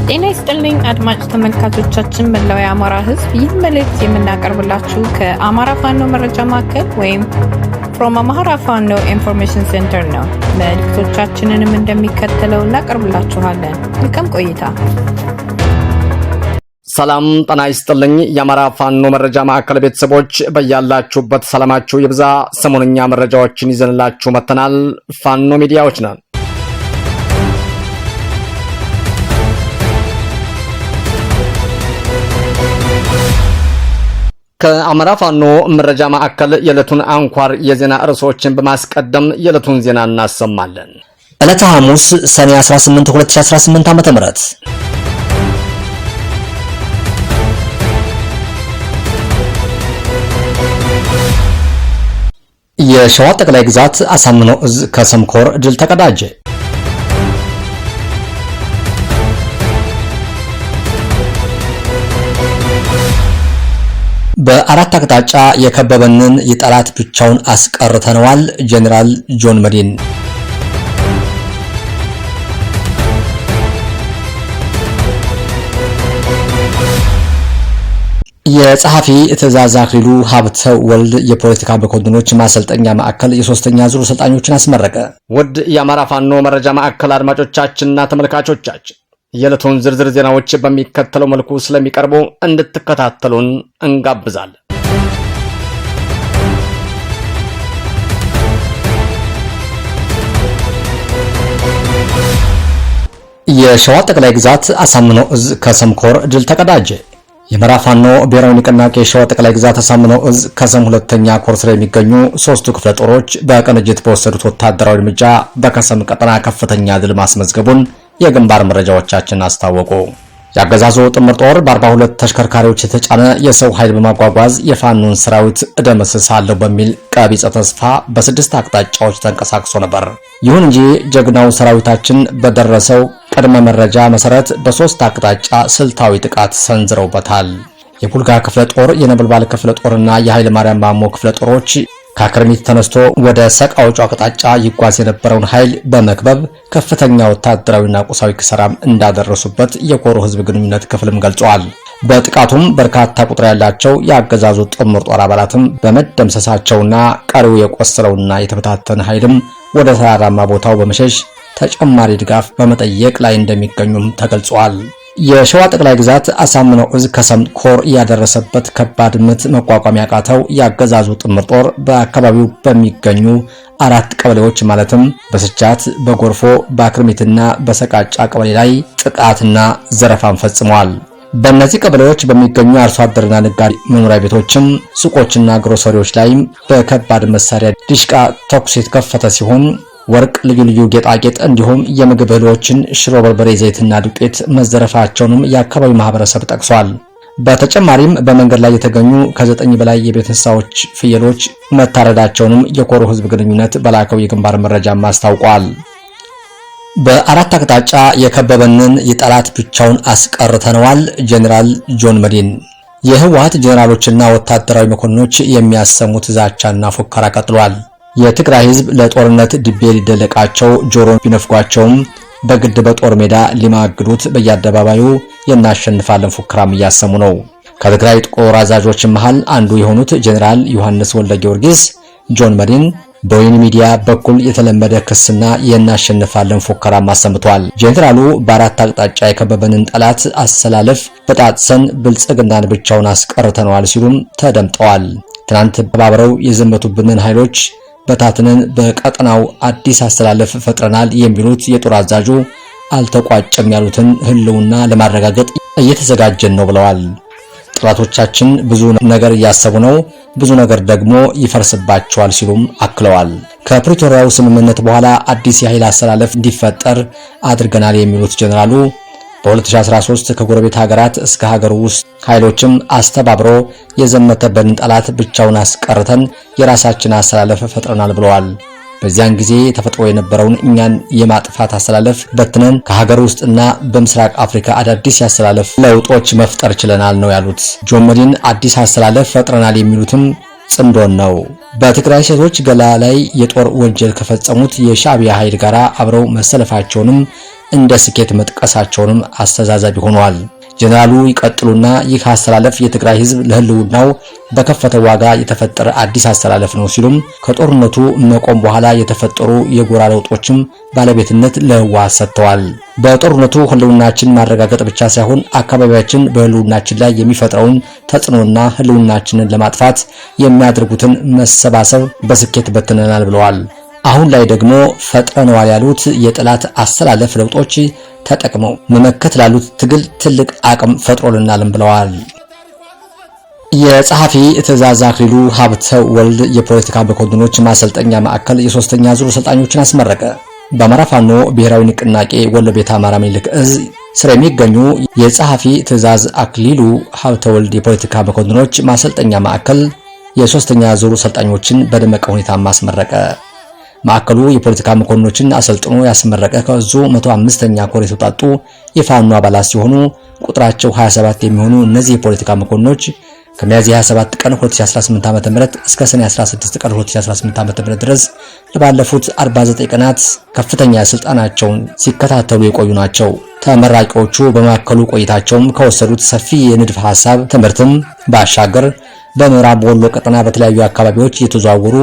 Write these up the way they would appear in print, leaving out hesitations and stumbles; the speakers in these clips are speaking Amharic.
ጤና ይስጥልኝ አድማጭ ተመልካቾቻችን መላው የአማራ ሕዝብ ይህ መልእክት የምናቀርብላችሁ ከአማራ ፋኖ መረጃ ማዕከል ወይም from Amhara Fano Information Center ነው። መልእክቶቻችንንም እንደሚከተለው እናቀርብላችኋለን። መልካም ቆይታ። ሰላም ጤና ይስጥልኝ የአማራ ፋኖ መረጃ ማዕከል ቤተሰቦች በያላችሁበት ሰላማችሁ ይብዛ። ሰሞንኛ መረጃዎችን ይዘንላችሁ መተናል። ፋኖ ሚዲያዎች ነን። ከአማራ ፋኖ መረጃ ማዕከል የዕለቱን አንኳር የዜና ርዕሶችን በማስቀደም የዕለቱን ዜና እናሰማለን። ዕለተ ሐሙስ ሰኔ 18 2018 ዓ.ም የሸዋ ጠቅላይ ግዛት አሳምነው እዝ ከሰምኮር ድል ተቀዳጀ። በአራት አቅጣጫ የከበበንን የጠላት ብቻውን አስቀርተነዋል። ጄኔራል ጆን መዲን የጸሐፊ ትእዛዝ አክሊሉ ሀብተ ወልድ የፖለቲካ መኮንኖች ማሰልጠኛ ማዕከል የሶስተኛ ዙር ሰልጣኞችን አስመረቀ። ውድ የአማራ ፋኖ መረጃ ማዕከል አድማጮቻችንና ተመልካቾቻችን የዕለቱን ዝርዝር ዜናዎች በሚከተለው መልኩ ስለሚቀርቡ እንድትከታተሉን እንጋብዛለን። የሸዋ ጠቅላይ ግዛት አሳምነው እዝ ከሰምኮር ድል ተቀዳጀ። የአማራ ፋኖ ብሔራዊ ንቅናቄ የሸዋ ጠቅላይ ግዛት አሳምነው እዝ ከሰም ሁለተኛ ኮር ስር የሚገኙ ሶስቱ ክፍለ ጦሮች በቅንጅት በወሰዱት ወታደራዊ እርምጃ በከሰም ቀጠና ከፍተኛ ድል ማስመዝገቡን የግንባር መረጃዎቻችን አስታወቁ። ያገዛዙ ጥምር ጦር በ42 ተሽከርካሪዎች የተጫነ የሰው ኃይል በማጓጓዝ የፋኖን ሰራዊት እደመስሳለሁ በሚል ቀቢጸ ተስፋ በስድስት አቅጣጫዎች ተንቀሳቅሶ ነበር። ይሁን እንጂ ጀግናው ሰራዊታችን በደረሰው ቅድመ መረጃ መሰረት በሶስት አቅጣጫ ስልታዊ ጥቃት ሰንዝረውበታል። የቡልጋ ክፍለ ጦር፣ የነበልባል ክፍለ ጦርና የኃይለ ማርያም ማሞ ክፍለ ጦሮች ከክርሚት ተነስቶ ወደ ሰቃዎቹ አቅጣጫ ይጓዝ የነበረውን ኃይል በመክበብ ከፍተኛ ወታደራዊና ቁሳዊ ክሰራም እንዳደረሱበት የኮሩ ህዝብ ግንኙነት ክፍልም ገልጿል። በጥቃቱም በርካታ ቁጥር ያላቸው የአገዛዙ ጥምር ጦር አባላትም በመደምሰሳቸውና ቀሪው የቆሰለውና የተበታተነ ኃይልም ወደ ተራራማ ቦታው በመሸሽ ተጨማሪ ድጋፍ በመጠየቅ ላይ እንደሚገኙም ተገልጿል። የሸዋ ጠቅላይ ግዛት አሳምነው እዝ ከሰም ኮር ያደረሰበት ከባድ ምት መቋቋም ያቃተው ያገዛዙ ጥምር ጦር በአካባቢው በሚገኙ አራት ቀበሌዎች ማለትም በስቻት፣ በጎርፎ፣ በአክርሚትና በሰቃጫ ቀበሌ ላይ ጥቃትና ዘረፋን ፈጽመዋል። በእነዚህ ቀበሌዎች በሚገኙ አርሶ አደርና ነጋዴ መኖሪያ ቤቶችም፣ ሱቆችና ግሮሰሪዎች ላይም በከባድ መሳሪያ ዲሽቃ ተኩስ የተከፈተ ሲሆን ወርቅ፣ ልዩ ልዩ ጌጣጌጥ እንዲሁም የምግብ እህሎችን፣ ሽሮ፣ በርበሬ፣ ዘይትና ዱቄት መዘረፋቸውንም የአካባቢው ማህበረሰብ ጠቅሷል። በተጨማሪም በመንገድ ላይ የተገኙ ከ9 በላይ የቤት እንስሳዎች፣ ፍየሎች መታረዳቸውንም የኮሩ ህዝብ ግንኙነት በላከው የግንባር መረጃም አስታውቋል። በአራት አቅጣጫ የከበበንን የጠላት ብቻውን አስቀርተነዋል። ጄኔራል ጆን መዲን የህወሓት ጄኔራሎችና ወታደራዊ መኮንኖች የሚያሰሙት ዛቻና ፉከራ ቀጥሏል። የትግራይ ህዝብ ለጦርነት ድቤ ሊደለቃቸው ጆሮ ቢነፍጓቸውም በግድ በጦር ሜዳ ሊማግዱት በየአደባባዩ የናሸንፋለን ፉከራም እያሰሙ ነው። ከትግራይ ጦር አዛዦች መሃል አንዱ የሆኑት ጄኔራል ዮሐንስ ወልደ ጊዮርጊስ ጆን መዲን በወይን ሚዲያ በኩል የተለመደ ክስና የናሸንፋለን ፉከራም አሰምቷል። ጄኔራሉ በአራት አቅጣጫ የከበበንን ጠላት አሰላለፍ በጣጥሰን ብልጽግናን ብቻውን አስቀርተነዋል ሲሉም ተደምጠዋል። ትናንት ተባብረው የዘመቱብንን ኃይሎች በታትነን በቀጠናው አዲስ አስተላለፍ ፈጥረናል የሚሉት የጦር አዛዡ አልተቋጨም ያሉትን ህልውና ለማረጋገጥ እየተዘጋጀን ነው ብለዋል። ጠላቶቻችን ብዙ ነገር እያሰቡ ነው፣ ብዙ ነገር ደግሞ ይፈርስባቸዋል ሲሉም አክለዋል። ከፕሪቶሪያው ስምምነት በኋላ አዲስ የኃይል አስተላለፍ እንዲፈጠር አድርገናል የሚሉት ጄኔራሉ በ2013 ከጎረቤት ሀገራት እስከ ሀገር ውስጥ ኃይሎችም አስተባብሮ የዘመተበትን ጠላት ብቻውን አስቀርተን የራሳችን አስተላለፍ ፈጥረናል ብለዋል። በዚያን ጊዜ ተፈጥሮ የነበረውን እኛን የማጥፋት አስተላለፍ በትነን ከሀገር ውስጥና በምስራቅ አፍሪካ አዳዲስ ያስተላለፍ ለውጦች መፍጠር ችለናል ነው ያሉት። ጆን መዲን አዲስ አስተላለፍ ፈጥረናል የሚሉትም ጽምዶን ነው። በትግራይ ሴቶች ገላ ላይ የጦር ወንጀል ከፈጸሙት የሻዕቢያ ኃይል ጋር አብረው መሰለፋቸውንም እንደ ስኬት መጥቀሳቸውንም አስተዛዛቢ ሆኗል። ጀነራሉ ይቀጥሉና ይህ አስተላለፍ የትግራይ ህዝብ ለህልውናው በከፈተው ዋጋ የተፈጠረ አዲስ አስተላለፍ ነው ሲሉም ከጦርነቱ መቆም በኋላ የተፈጠሩ የጎራ ለውጦችም ባለቤትነት ለህወሓት ሰጥተዋል። በጦርነቱ ህልውናችን ማረጋገጥ ብቻ ሳይሆን አካባቢያችን በህልውናችን ላይ የሚፈጥረውን ተጽዕኖና ህልውናችንን ለማጥፋት የሚያደርጉትን መሰባሰብ በስኬት በትነናል ብለዋል። አሁን ላይ ደግሞ ፈጥረነዋል ያሉት የጠላት አስተላለፍ ለውጦች ተጠቅመው መመከት ላሉት ትግል ትልቅ አቅም ፈጥሮልናልም ብለዋል። የጸሐፊ ትእዛዝ አክሊሉ ሀብተ ወልድ የፖለቲካ መኮንኖች ማሰልጠኛ ማዕከል የሶስተኛ ዙር ሰልጣኞችን አስመረቀ። በአማራ ፋኖ ብሔራዊ ንቅናቄ ወሎ ቤተ አማራ ምኒልክ እዝ ስር የሚገኙ የጸሐፊ ትእዛዝ አክሊሉ ሀብተ ወልድ የፖለቲካ መኮንኖች ማሰልጠኛ ማዕከል የሶስተኛ ዙር ሰልጣኞችን በደመቀ ሁኔታ ማስመረቀ። ማዕከሉ የፖለቲካ መኮንኖችን አሰልጥኖ ያስመረቀ ከዙ 105ኛ ኮር የተውጣጡ የፋኖ አባላት ሲሆኑ ቁጥራቸው 27 የሚሆኑ እነዚህ የፖለቲካ መኮንኖች ከሚያዝያ 27 ቀን 2018 ዓ.ም እስከ ሰኔ 16 ቀን 2018 ዓ.ም ድረስ ለባለፉት 49 ቀናት ከፍተኛ ስልጣናቸውን ሲከታተሉ የቆዩ ናቸው። ተመራቂዎቹ በማዕከሉ ቆይታቸውም ከወሰዱት ሰፊ የንድፍ ሐሳብ ትምህርትም ባሻገር በምዕራብ ወሎ ቀጠና በተለያዩ አካባቢዎች እየተዘዋወሩ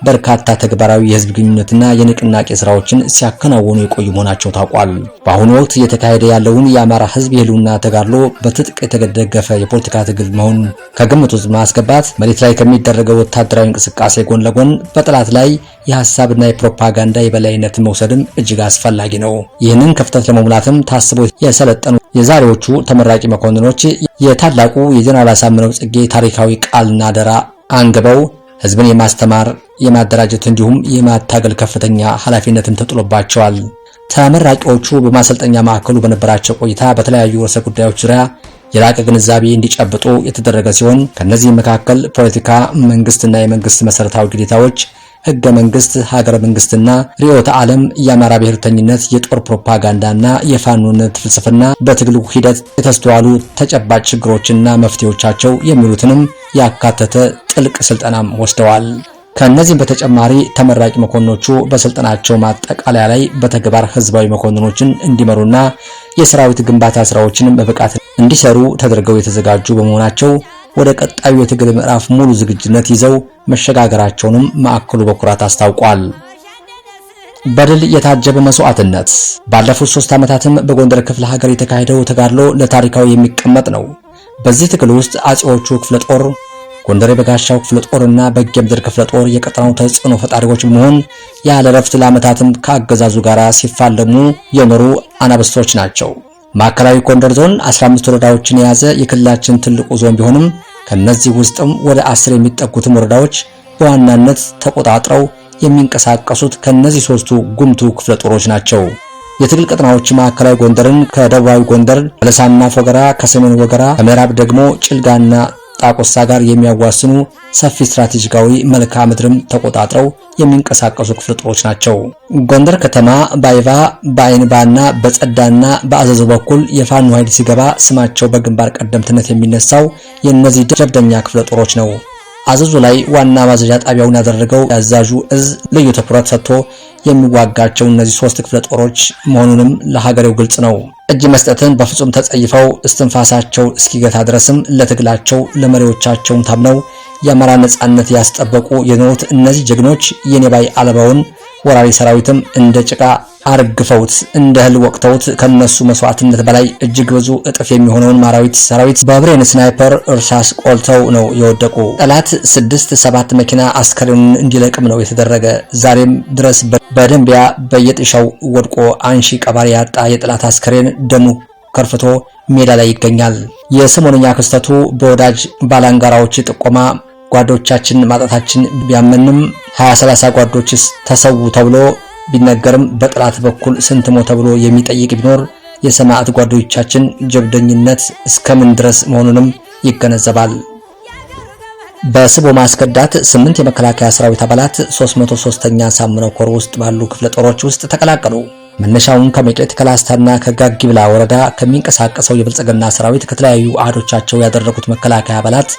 በርካታ ተግባራዊ የህዝብ ግንኙነትና የንቅናቄ ስራዎችን ሲያከናውኑ የቆዩ መሆናቸው ታውቋል። በአሁኑ ወቅት እየተካሄደ ያለውን የአማራ ህዝብ የህልውና ተጋድሎ በትጥቅ የተደገፈ የፖለቲካ ትግል መሆኑን ከግምት ውስጥ ማስገባት መሬት ላይ ከሚደረገው ወታደራዊ እንቅስቃሴ ጎን ለጎን በጠላት ላይ የሐሳብና የፕሮፓጋንዳ የበላይነትን መውሰድም እጅግ አስፈላጊ ነው። ይህንን ክፍተት ለመሙላትም ታስበው የሰለጠኑ የዛሬዎቹ ተመራቂ መኮንኖች የታላቁ የጀነራል አሳምነው ጽጌ ታሪካዊ ቃልና አደራ አንግበው ህዝብን የማስተማር የማደራጀት እንዲሁም የማታገል ከፍተኛ ኃላፊነትም ተጥሎባቸዋል። ተመራቂዎቹ በማሰልጠኛ ማዕከሉ በነበራቸው ቆይታ በተለያዩ ርዕሰ ጉዳዮች ዙሪያ የላቀ ግንዛቤ እንዲጨብጡ የተደረገ ሲሆን ከነዚህ መካከል ፖለቲካ፣ መንግስትና የመንግስት መሰረታዊ ግዴታዎች፣ ህገ መንግስት፣ ሀገረ መንግስትና ርዕዮተ ዓለም፣ የአማራ ብሔርተኝነት፣ የጦር ፕሮፓጋንዳና የፋኖነት ፍልስፍና፣ በትግሉ ሂደት የተስተዋሉ ተጨባጭ ችግሮችና መፍትሄዎቻቸው የሚሉትንም ያካተተ ጥልቅ ስልጠናም ወስደዋል። ከነዚህም በተጨማሪ ተመራቂ መኮንኖቹ በስልጠናቸው ማጠቃለያ ላይ በተግባር ህዝባዊ መኮንኖችን እንዲመሩና የሰራዊት ግንባታ ስራዎችን በብቃት እንዲሰሩ ተደርገው የተዘጋጁ በመሆናቸው ወደ ቀጣዩ የትግል ምዕራፍ ሙሉ ዝግጁነት ይዘው መሸጋገራቸውንም ማዕከሉ በኩራት አስታውቋል። በድል የታጀበ መስዋዕትነት። ባለፉት 3 ዓመታትም በጎንደር ክፍለ ሀገር የተካሄደው ተጋድሎ ለታሪካዊ የሚቀመጥ ነው። በዚህ ትግል ውስጥ አጼዎቹ ክፍለ ጦር፣ ጎንደር የበጋሻው ክፍለ ጦርና በጌምድር ክፍለ ጦር የቀጠናው ተጽዕኖ ፈጣሪዎች መሆን ያለ ረፍት ለዓመታትም ከአገዛዙ ጋር ሲፋለሙ የኖሩ አናብስቶች ናቸው። ማዕከላዊ ጎንደር ዞን 15 ወረዳዎችን የያዘ የክልላችን ትልቁ ዞን ቢሆንም ከነዚህ ውስጥም ወደ 10 የሚጠጉትም ወረዳዎች በዋናነት ተቆጣጥረው የሚንቀሳቀሱት ከነዚህ 3ቱ ጉምቱ ክፍለ ጦሮች ናቸው። የትግል ቀጠናዎች ማዕከላዊ ጎንደርን ከደቡባዊ ጎንደር በለሳና ፎገራ፣ ከሰሜን ወገራ፣ ከምዕራብ ደግሞ ጭልጋና ጣቆሳ ጋር የሚያዋስኑ ሰፊ ስትራቴጂካዊ መልክዓ ምድርም ተቆጣጥረው የሚንቀሳቀሱ ክፍለ ጦሮች ናቸው። ጎንደር ከተማ ባይባ፣ በአይንባና በጸዳና በአዘዞ በኩል የፋኖ ኃይል ሲገባ ስማቸው በግንባር ቀደምትነት የሚነሳው የእነዚህ ጀብደኛ ክፍለ ጦሮች ነው። አዘዞ ላይ ዋና ማዘዣ ጣቢያውን ያደረገው የአዛዡ እዝ ልዩ ትኩረት ሰጥቶ የሚዋጋቸው እነዚህ 3 ክፍለ ጦሮች መሆኑንም ለሀገሬው ግልጽ ነው። እጅ መስጠትን በፍጹም ተጸይፈው እስትንፋሳቸው እስኪገታ ድረስም ለትግላቸው ለመሪዎቻቸው ታምነው የአማራ ነጻነት ያስጠበቁ የኖሩት እነዚህ ጀግኖች የኔባይ አለባውን ወራሪ ሰራዊትም እንደ ጭቃ አርግፈውት እንደ እህል ወቅተውት ከነሱ መስዋዕትነት በላይ እጅግ ብዙ እጥፍ የሚሆነውን ማራዊት ሰራዊት በብሬን ስናይፐር እርሳስ ቆልተው ነው የወደቁ። ጠላት 6-7 መኪና አስከሬኑን እንዲለቅም ነው የተደረገ። ዛሬም ድረስ በደንቢያ በየጥሻው ወድቆ አንሺ ቀባሪ ያጣ የጠላት አስከሬን ደሙ ከርፍቶ ሜዳ ላይ ይገኛል። የሰሞነኛ ክስተቱ በወዳጅ ባላንጋራዎች ጥቆማ ጓዶቻችን ማጣታችን ቢያመንም 20-30 ጓዶችስ ተሰዉ ተብሎ ቢነገርም በጠላት በኩል ስንት ሞተ ብሎ የሚጠይቅ ቢኖር የሰማዕት ጓዶቻችን ጀብደኝነት እስከምን ድረስ መሆኑንም ይገነዘባል። በስቦ ማስከዳት 8 የመከላከያ ሰራዊት አባላት 303ኛ ሳምነው ኮር ውስጥ ባሉ ክፍለ ጦሮች ውስጥ ተቀላቀሉ። መነሻውን ከመቄት ከላስታና ከጋጊብላ ወረዳ ከሚንቀሳቀሰው የብልጽግና ሰራዊት ከተለያዩ አህዶቻቸው ያደረጉት መከላከያ አባላት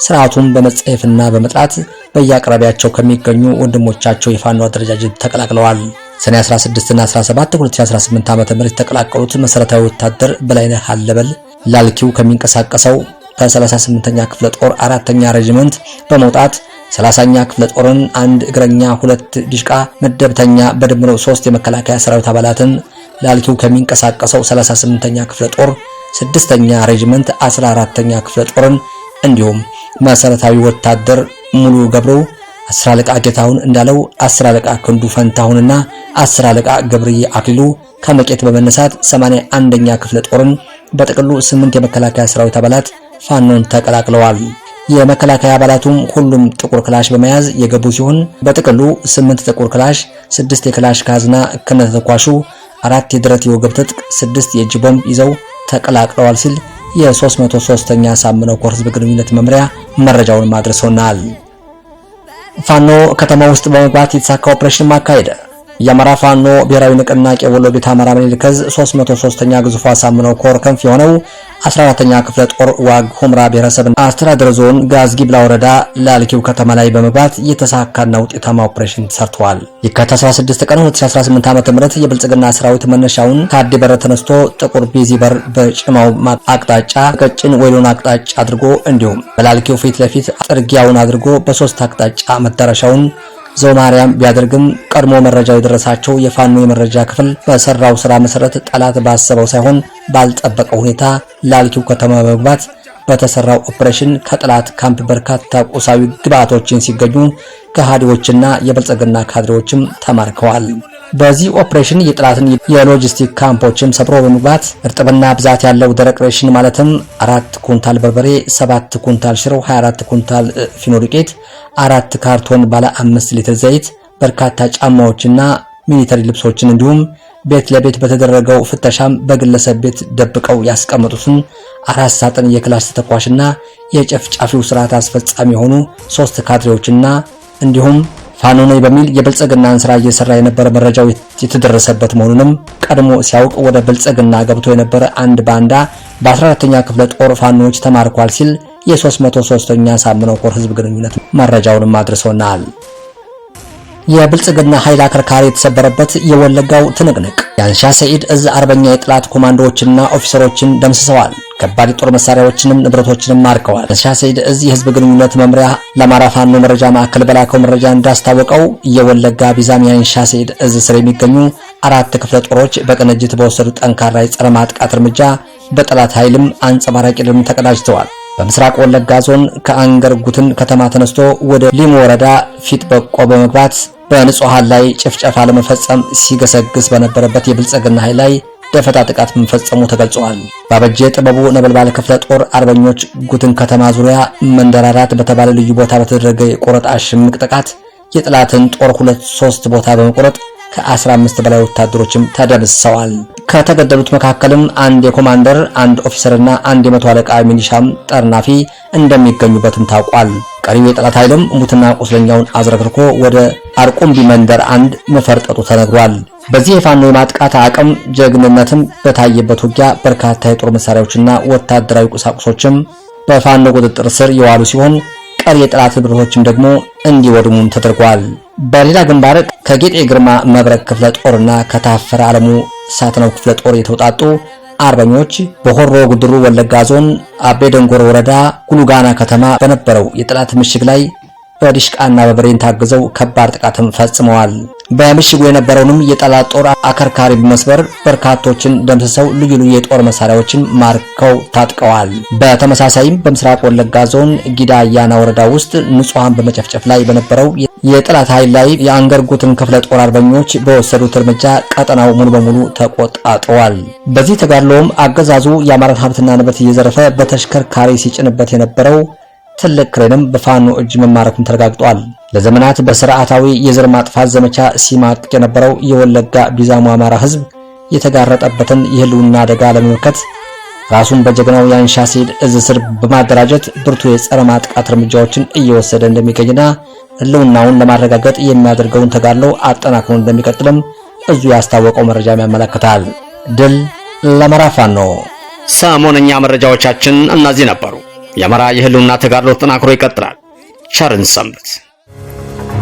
ስርዓቱን በመጸየፍና በመጥላት በየአቅራቢያቸው ከሚገኙ ወንድሞቻቸው የፋኖ አደረጃጀት ተቀላቅለዋል። ሰኔ 16 እና 17 2018 ዓ.ም የተቀላቀሉት መሰረታዊ ወታደር በላይነህ አለበል ላልኪው ከሚንቀሳቀሰው ከ38ኛ ክፍለ ጦር 4ኛ ሬጂመንት በመውጣት 30ኛ ክፍለ ጦርን 1 እግረኛ 2 ዲሽቃ መደብተኛ በድምሮ 3 የመከላከያ ሰራዊት አባላትን ላልኪው ከሚንቀሳቀሰው 38ኛ ክፍለ ጦር 6ኛ ሬጂመንት 14ኛ ክፍለ ጦርን እንዲሁም መሰረታዊ ወታደር ሙሉ ገብሩ 10 አለቃ ጌታሁን እንዳለው 10 አለቃ ክንዱ ፈንታሁንና 10 አለቃ ገብርዬ አክሊሉ ከመቄት በመነሳት 81ኛ ክፍለ ጦርን በጥቅሉ 8 የመከላከያ ሰራዊት አባላት ፋኖን ተቀላቅለዋል። የመከላከያ አባላቱም ሁሉም ጥቁር ክላሽ በመያዝ የገቡ ሲሆን በጥቅሉ 8 ጥቁር ክላሽ፣ 6 የክላሽ ካዝና ከነተኳሹ፣ 4 የድረት የወገብ ትጥቅ፣ 6 የእጅ ቦምብ ይዘው ተቀላቅለዋል ሲል የ303ኛ ሳምነው ኮር ህዝብ ግንኙነት መምሪያ መረጃውን ማድረሶናል። ፋኖ ከተማ ውስጥ በመግባት የተሳካ ኦፕሬሽን ማካሄደ። የአማራ ፋኖ ብሔራዊ ንቅናቄ ወሎ ቤት አማራ ምኒልክ ዕዝ 303ኛ ግዙፍ ሳምነው ኮር ክንፍ የሆነው 14ኛ ክፍለ ጦር ዋግ ሁምራ ብሔረሰብ አስተዳደር ዞን ጋዝጊብላ ወረዳ ላልኪው ከተማ ላይ በመግባት የተሳካና ውጤታማ ኦፕሬሽን ሰርተዋል። የካቲት 16 ቀን 2018 ዓ.ም የብልጽግና ሰራዊት መነሻውን ከአዲ በር ተነስቶ ጥቁር ቢዚ በር በጭማው አቅጣጫ ቀጭን ወይሎን አቅጣጫ አድርጎ እንዲሁም በላልኪው ፊት ለፊት ጥርጊያውን አድርጎ በ3 አቅጣጫ መዳረሻውን ዘው ማርያም ቢያደርግም ቀድሞ መረጃው የደረሳቸው የፋኖ የመረጃ ክፍል በሰራው ስራ መሰረት ጠላት ባሰበው ሳይሆን ባልጠበቀው ሁኔታ ላልኪው ከተማ በመግባት በተሰራው ኦፕሬሽን ከጠላት ካምፕ በርካታ ቁሳዊ ግብአቶችን ሲገኙ ከሃዲዎችና የብልጽግና ካድሬዎችም ተማርከዋል። በዚህ ኦፕሬሽን የጠላትን የሎጂስቲክ ካምፖችን ሰብሮ በመግባት እርጥብና ብዛት ያለው ደረቅ ሬሽን ማለትም 4 ኩንታል በርበሬ፣ 7 ኩንታል ሽሮ፣ 24 ኩንታል ፊኖ ዱቄት፣ 4 ካርቶን ባለ 5 ሊትር ዘይት፣ በርካታ ጫማዎችና ሚሊተሪ ልብሶችን እንዲሁም ቤት ለቤት በተደረገው ፍተሻም በግለሰብ ቤት ደብቀው ያስቀመጡትን 4 ሳጥን የክላሽ ተተኳሽና የጨፍጫፊው ስርዓት አስፈጻሚ የሆኑ 3 ካድሬዎችና እንዲሁም ፋኖ ነኝ በሚል የብልጽግናን ስራ እየሰራ የነበረ መረጃው የተደረሰበት መሆኑንም ቀድሞ ሲያውቅ ወደ ብልጽግና ገብቶ የነበረ አንድ ባንዳ በ14ኛ ክፍለ ጦር ፋኖዎች ተማርኳል ሲል የ303ኛ ሳምነው ኮር ህዝብ ግንኙነት መረጃውንም አድርሶናል። የብልጽግና ኃይል አከርካሪ የተሰበረበት የወለጋው ትንቅንቅ የአንሻ ሰዒድ ዕዝ አርበኛ የጠላት ኮማንዶዎችና ኦፊሰሮችን ደምስሰዋል። ከባድ ጦር መሳሪያዎችንም ንብረቶችንም ማርከዋል። አንሻ ሰዒድ ዕዝ የህዝብ ግንኙነት መምሪያ ለአማራ ፋኖ መረጃ ማዕከል በላከው መረጃ እንዳስታወቀው የወለጋ ቢዛም የአንሻ ሰዒድ ዕዝ ስር የሚገኙ 4 ክፍለ ጦሮች በቅንጅት በወሰዱት ጠንካራ የጸረ ማጥቃት እርምጃ በጠላት ኃይልም አንጸባራቂ ድል ተቀዳጅተዋል። በምስራቅ ወለጋ ዞን ከአንገር ጉትን ከተማ ተነስቶ ወደ ሊሙ ወረዳ ፊት በቆ በመግባት በንጹሃን ላይ ጭፍጨፋ ለመፈጸም ሲገሰግስ በነበረበት የብልጽግና ኃይል ላይ ደፈጣ ጥቃት መፈጸሙ ተገልጿል። ባበጀ ጥበቡ ነበልባል ክፍለ ጦር አርበኞች ጉትን ከተማ ዙሪያ መንደራራት በተባለ ልዩ ቦታ በተደረገ የቆረጣ ሽምቅ ጥቃት የጠላትን ጦር 2-3 ቦታ በመቆረጥ ከ15 በላይ ወታደሮችም ተደምስሰዋል። ከተገደሉት መካከልም አንድ የኮማንደር፣ አንድ ኦፊሰርና አንድ የመቶ አለቃ ሚሊሻም ጠርናፊ እንደሚገኙበትም ታውቋል። ቀሪው የጠላት ኃይልም ሙትና ቁስለኛውን አዝረክርኮ ወደ አርቁምቢ መንደር አንድ መፈርጠጡ ተነግሯል። በዚህ የፋኖ የማጥቃት አቅም ጀግንነትም በታየበት ውጊያ በርካታ የጦር መሳሪያዎችና ወታደራዊ ቁሳቁሶችም በፋኖ ቁጥጥር ስር የዋሉ ሲሆን ቀሪ የጠላት ንብረቶችም ደግሞ እንዲወድሙም ተደርጓል። በሌላ ግንባር ከጌጤ ግርማ መብረቅ ክፍለ ጦርና ከታፈረ ዓለሙ ሳትነው ክፍለ ጦር የተውጣጡ አርበኞች በሆሮ ጉድሩ ወለጋ ዞን አቤ ደንጎሮ ወረዳ ጉሉጋና ከተማ በነበረው የጠላት ምሽግ ላይ በዲሽቃና በብሬን ታግዘው ከባድ ጥቃትም ፈጽመዋል። በምሽጉ የነበረውንም የጠላት ጦር አከርካሪ በመስበር በርካቶችን ደምስሰው ልዩ ልዩ የጦር መሳሪያዎችን ማርከው ታጥቀዋል። በተመሳሳይም በምስራቅ ወለጋ ዞን ጊዳ አያና ወረዳ ውስጥ ንጹሃን በመጨፍጨፍ ላይ በነበረው የጠላት ኃይል ላይ የአንገርጉትን ክፍለ ጦር አርበኞች በወሰዱት እርምጃ ቀጠናው ሙሉ በሙሉ ተቆጣጥሯል። በዚህ ተጋድሎም አገዛዙ የአማራን ሀብትና ንብረት እየዘረፈ በተሽከርካሪ ሲጭንበት የነበረው ትልቅ ክሬንም በፋኖ እጅ መማረኩን ተረጋግጧል። ለዘመናት በስርዓታዊ የዘር ማጥፋት ዘመቻ ሲማቅቅ የነበረው የወለጋ ቢዛሙ አማራ ህዝብ የተጋረጠበትን የህልውና አደጋ ለመመከት ራሱን በጀግናው የአንሻ ሰዒድ ዕዝ ስር በማደራጀት ብርቱ የጸረ ማጥቃት እርምጃዎችን እየወሰደ እንደሚገኝና ህልውናውን ለማረጋገጥ የሚያደርገውን ተጋድሎ አጠናክሮ እንደሚቀጥልም እዙ ያስታወቀው መረጃም ያመለክታል። ድል ለአማራ ፋኖ። ሰሞነኛ መረጃዎቻችን እነዚህ ነበሩ። የአማራ የህልውና ተጋድሎ ተጠናክሮ ይቀጥላል። ቸርን ሰንብት።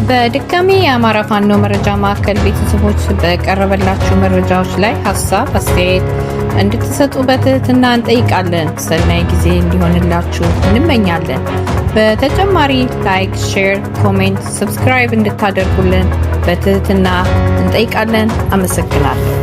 በድጋሚ የአማራ ፋኖ መረጃ ማዕከል ቤተሰቦች በቀረበላችሁ መረጃዎች ላይ ሀሳብ አስተያየት እንድትሰጡ በትህትና እንጠይቃለን። ሰናይ ጊዜ እንዲሆንላችሁ እንመኛለን። በተጨማሪ ላይክ፣ ሼር፣ ኮሜንት፣ ሰብስክራይብ እንድታደርጉልን በትህትና እንጠይቃለን። አመሰግናለሁ።